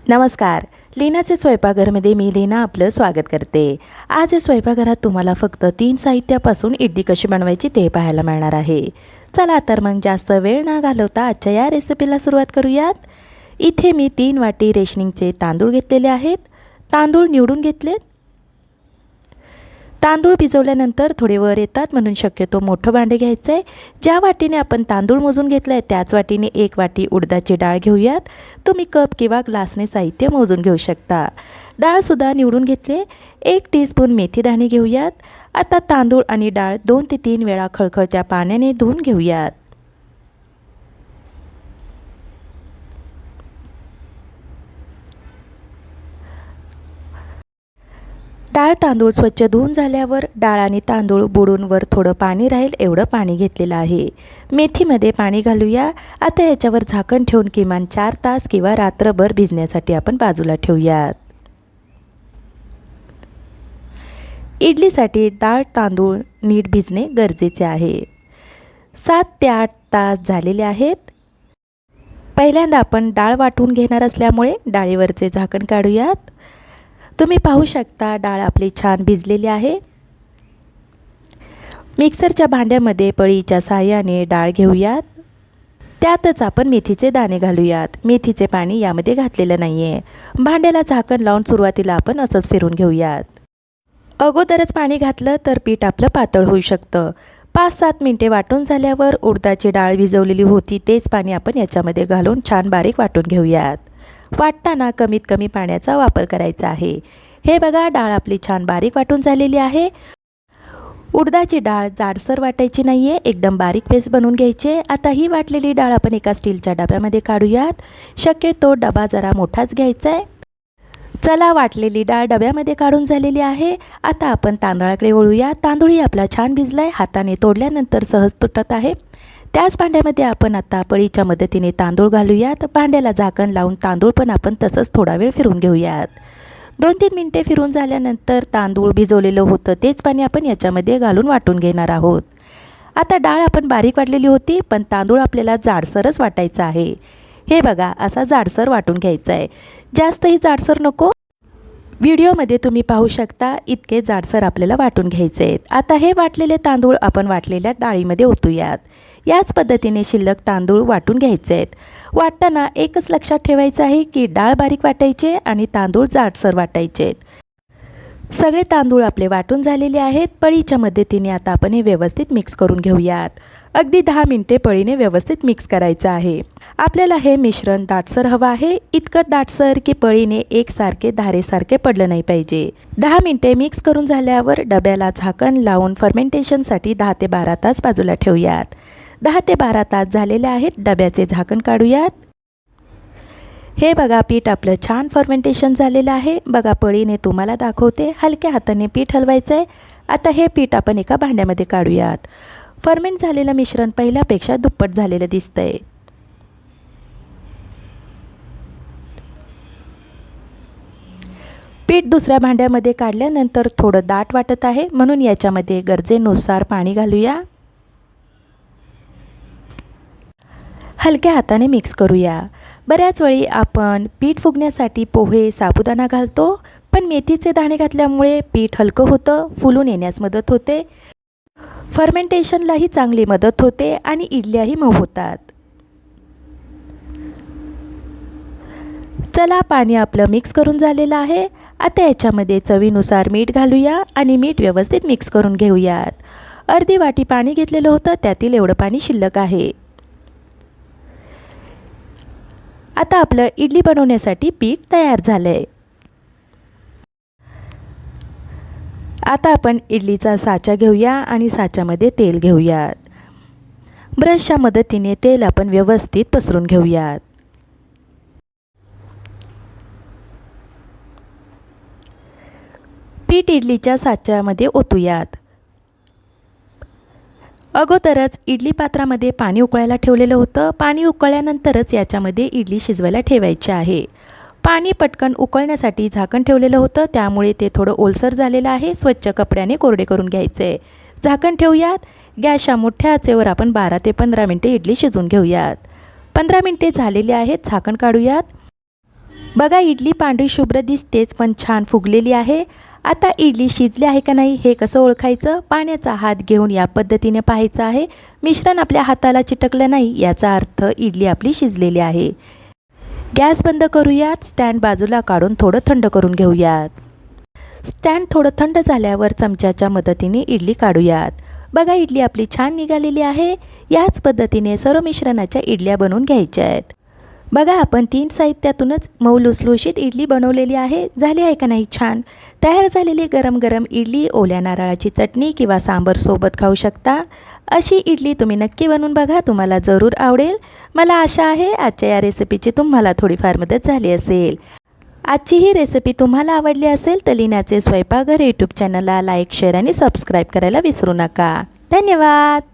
नमस्कार. लीनाचे स्वयंपाकघरमध्ये मी लीना आपलं स्वागत करते. आज या स्वयंपाकघरात तुम्हाला फक्त 3 साहित्यापासून इडली कशी बनवायची ते पाहायला मिळणार आहे. चला तर मग जास्त वेळ न घालवता आजच्या या रेसिपीला सुरुवात करूयात. इथे मी 3 वाटी रेशनिंगचे तांदूळ घेतलेले आहेत. तांदूळ निवडून घेतलेत. तांदूळ भिजवल्यानंतर थोडे वर येतात म्हणून शक्यतो मोठं भांडे घ्यायचं आहे. ज्या वाटीने आपण तांदूळ मोजून घेतलं आहे त्याच वाटीने 1 वाटी उडदाची डाळ घेऊयात. तुम्ही कप किंवा ग्लासने साहित्य मोजून घेऊ शकता. डाळसुद्धा निवडून घेतले. 1 टीस्पून मेथीदाणे घेऊयात. आता तांदूळ आणि डाळ 2 ते 3 वेळा खळखळत्या पाण्याने धुवून घेऊयात. डाळ तांदूळ स्वच्छ धुवून झाल्यावर डाळ आणि तांदूळ बुडून वर थोडं पाणी राहील एवढं पाणी घेतलेलं आहे. मेथीमध्ये पाणी घालूया. आता याच्यावर झाकण ठेवून किमान 4 तास किंवा रात्रभर भिजण्यासाठी आपण बाजूला ठेवूयात. इडलीसाठी डाळ तांदूळ नीट भिजणे गरजेचे आहे. 7 ते 8 तास झालेले आहेत. पहिल्यांदा आपण डाळ वाटून घेणार असल्यामुळे डाळीवरचे झाकण काढूयात. तुम्ही पाहू शकता डाळ आपली छान भिजलेली आहे. मिक्सरच्या भांड्यामध्ये पळीच्या साहाय्याने डाळ घेऊयात. त्यातच आपण मेथीचे दाणे घालूयात. मेथीचे पाणी यामध्ये घातलेलं नाही आहे. भांड्याला झाकण लावून सुरुवातीला आपण असंच फिरून घेऊयात. अगोदरच पाणी घातलं तर पीठ आपलं पातळ होऊ शकतं. 5-7 मिनिटे वाटून झाल्यावर उडदाची डाळ भिजवलेली होती तेच पाणी आपण याच्यामध्ये घालून छान बारीक वाटून घेऊयात. वाटताना कमीत कमी पाण्याचा वापर करायचा आहे. हे बघा डाळ आपली छान बारीक वाटून झालेली आहे. उडदाची डाळ जाडसर वाटायची नाही आहे, एकदम बारीक पेस्ट बनवून घ्यायची. आता ही वाटलेली डाळ आपण एका स्टीलच्या डब्यामध्ये काढूयात. शक्यतो डबा जरा मोठाच घ्यायचा आहे. चला वाटलेली डाळ डब्यामध्ये काढून झालेली आहे. आता आपण तांदळाकडे वळूया. तांदूळही आपला छान भिजला आहे. हाताने तोडल्यानंतर सहज तुटत आहे. त्याच भांड्यामध्ये आपण आता पळीच्या मदतीने तांदूळ घालूयात. भांड्याला झाकण लावून तांदूळ पण आपण तसंच थोडा वेळ फिरून घेऊयात. 2-3 मिनिटे फिरून झाल्यानंतर तांदूळ भिजवलेलं होतं तेच पाणी आपण याच्यामध्ये घालून वाटून घेणार आहोत. आता डाळ आपण बारीक वाटलेली होती पण तांदूळ आपल्याला जाडसरच वाटायचा आहे. हे बघा असा जाडसर वाटून घ्यायचा आहे. जास्तही जाडसर नको. व्हिडिओमध्ये तुम्ही पाहू शकता इतके जाडसर आपल्याला वाटून घ्यायचे आहेत. आता हे वाटलेले तांदूळ आपण वाटलेल्या डाळीमध्ये ओतूयात. याच पद्धतीने शिल्लक तांदूळ वाटून घ्यायचे आहेत. वाटताना एकच लक्षात ठेवायचं आहे की डाळ बारीक वाटायचे आणि तांदूळ जाडसर वाटायचे आहेत. सगळे तांदूळ आपले वाटून झालेले आहेत. पळीच्या मदतीने आता आपण हे व्यवस्थित मिक्स करून घेऊयात. अगदी 10 मिनिटे पळीने व्यवस्थित मिक्स करायचं आहे. आपल्याला हे मिश्रण दाटसर हवं आहे. इतकं दाटसर की पळीने एकसारखे धारेसारखे पडलं नाही पाहिजे. 10 मिनिटे मिक्स करून झाल्यावर डब्याला झाकण लावून फर्मेंटेशनसाठी 10 ते 12 तास बाजूला ठेवूयात. 10 ते 12 तास झालेले आहेत. डब्याचे झाकण काढूयात. हे बघा पीठ आपलं छान फर्मेंटेशन झालेलं आहे. बघा पळीने तुम्हाला दाखवते. हलक्या हाताने पीठ हलवायचं आहे. आता हे पीठ आपण एका भांड्यामध्ये काढूयात. फर्मेंट झालेलं मिश्रण पहिल्यापेक्षा दुप्पट झालेलं दिसतंय. पीठ दुसऱ्या भांड्यामध्ये काढल्यानंतर थोडं दाट वाटत आहे म्हणून याच्यामध्ये गरजेनुसार पाणी घालूया. हलक्या हाताने मिक्स करूया. बऱ्याच वेळी आपण पीठ फुगण्यासाठी पोहे साबुदाणा घालतो पण मेथीचे दाणे घातल्यामुळे पीठ हलकं होतं, फुलून येण्यास मदत होते, फर्मेंटेशनलाही चांगली मदत होते आणि इडल्याही मऊ होतात. चला पाणी आपलं मिक्स करून झालेलं आहे. आता याच्यामध्ये चवीनुसार मीठ घालूया आणि मीठ व्यवस्थित मिक्स करून घेऊयात. अर्धी वाटी पाणी घेतलेलं होतं त्यातील एवढं पाणी शिल्लक आहे. आता आपलं इडली बनवण्यासाठी पीठ तयार झालंय. आता आपण इडलीचा साचा घेऊया आणि साच्यामध्ये तेल घेऊयात. ब्रशच्या मदतीने तेल आपण व्यवस्थित पसरून घेऊयात. पीठ इडलीच्या साच्यामध्ये ओतूयात. अगोदरच इडली पात्रामध्ये पाणी उकळायला ठेवलेलं होतं. पाणी उकळल्यानंतरच याच्यामध्ये इडली शिजवायला ठेवायची आहे. पाणी पटकन उकळण्यासाठी झाकण ठेवलेलं होतं त्यामुळे ते थोडं ओलसर झालेलं आहे. स्वच्छ कपड्याने कोरडे करून घ्यायचे. झाकण ठेवूयात. गॅसच्या मोठ्या आचेवर आपण 12 ते 15 मिनिटे इडली शिजवून घेऊयात. 15 मिनिटे झालेली आहेत. झाकण काढूयात. बघा इडली पांढरी शुभ्र दिसतेच पण छान फुगलेली आहे. आता इडली शिजली आहे का नाही हे कसं ओळखायचं? पाण्याचा हात घेऊन या पद्धतीने पाहायचं आहे. मिश्रण आपल्या हाताला चिटकलं नाही याचा अर्थ इडली आपली शिजलेली आहे. गॅस बंद करूयात. स्टँड बाजूला काढून थोडं थंड करून घेऊयात. स्टँड थोडं थंड झाल्यावर चमच्याच्या मदतीने इडली काढूयात. बघा इडली आपली छान निघालेली आहे. याच पद्धतीने सर्व मिश्रणाच्या इडल्या बनवून घ्यायच्या आहेत. बघा आपण 3 साहित्यातूनच मऊ लुसलुशीत इडली बनवलेली आहे. झाली आहे का नाही छान? तयार झालेली गरम गरम इडली ओल्या नारळाची चटणी किंवा सांबर सोबत खाऊ शकता. अशी इडली तुम्ही नक्की बनवून बघा, तुम्हाला जरूर आवडेल. मला आशा आहे आजच्या या रेसिपीची तुम्हाला थोडीफार मदत झाली असेल. आजची ही रेसिपी तुम्हाला आवडली असेल तर लिनाचे स्वयंपाकघर यूट्यूब चॅनलला लाईक, शेअर आणि सबस्क्राईब करायला विसरू नका. धन्यवाद.